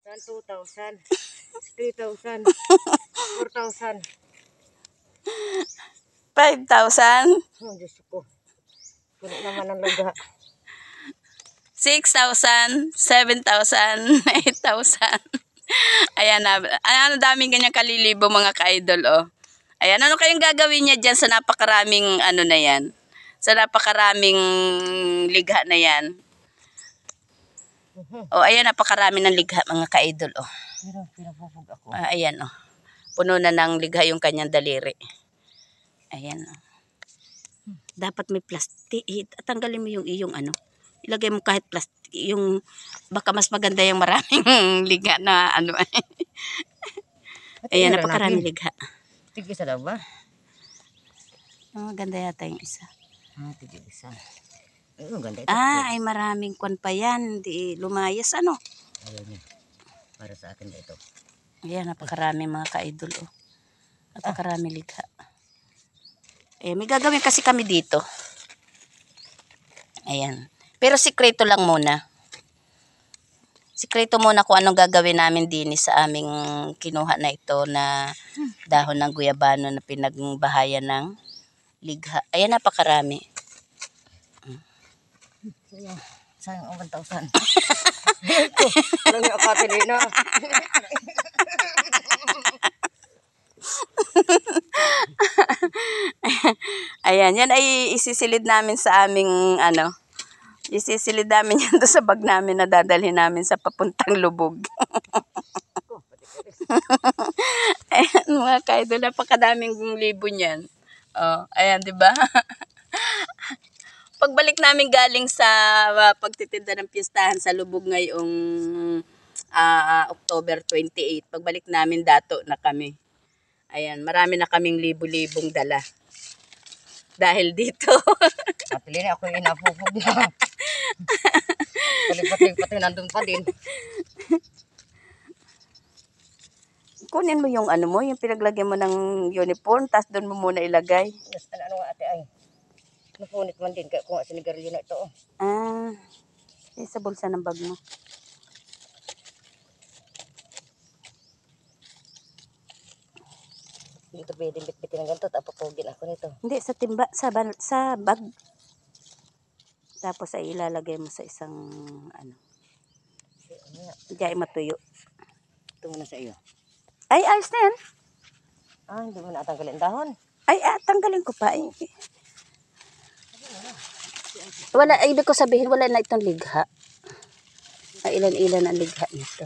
2,000, 3,000, 4,000. 5,000. Oh, Diyos ko. Puno naman ang laga. 6,000, 7,000, 8,000. Ayan na. Ano daming ganyan kalilibo mga ka-idol, oh. Ayan, ano kayong gagawin niya dyan sa napakaraming ano na yan? Sa napakaraming ligha na yan. Oh, ayan, napakarami ng ligha mga ka-idol, oh. Pero pinapupog ako. Ayan, oh. Puno na ng ligha yung kanyang daliri. Ayan, oh. Dapat may plastic. Tanggalin mo yung iyong ano. Ilagay mo kahit plastic. Yung baka mas maganda yung maraming ligha na ano. Ayan, napakaraming ligha. Tig-isa daw ba? Maganda yata yung isa. Tig-isa. Ganda ito. Ay maraming kwan pa yan. Di lumayas ano. Ayaw niya. Para sa akin ito. Ayan, napakarami mga ka-idol, oh. Napakarami ligha. Eh, may gagawin kasi kami dito. Ayan. Pero sikreto lang muna. Sikreto muna kung anong gagawin namin din sa aming kinuha na ito na dahon ng guyabano na pinagbahayan ng ligha. Ayan, napakarami. Sayang ang 1,000. Walang yung akatili na. Ayan, yan ay isisilid namin sa aming ano. Isisilid namin yan doon sa bag namin na dadalhin namin sa papuntang lubog. Ayan mga ka-idol, napakadaming libo niyan. Oh, ayan, di ba? Pagbalik namin galing sa pagtitinda ng pistahan sa lubog ngayong October 28, pagbalik namin dato na kami. Ayan, marami na kaming libo-libong dala. Dahil dito. Atili na ako yung inapupog na. Pati nandun pa din. Kunin mo yung ano mo, yung pinaglagyan mo ng uniform, tapos doon mo muna ilagay. Yes, ano nga ate ay. Napunit man din kaya kung sinigarilyo na ito. Sa bulsa ng bag mo. Dito pwede bitbitin ng ganito, tapapugin ako nito. Hindi, sa timba, sa bag. Tapos ay ilalagay mo sa isang ano. Diyan ay matuyo. Ito muna sa iyo. Ay, ayos na yan. Hindi mo natanggalin dahon. Ay, tanggalin ko pa. Wala, ibig ko sabihin, wala na itong ligha. Ilan-ilan ang ligha nito.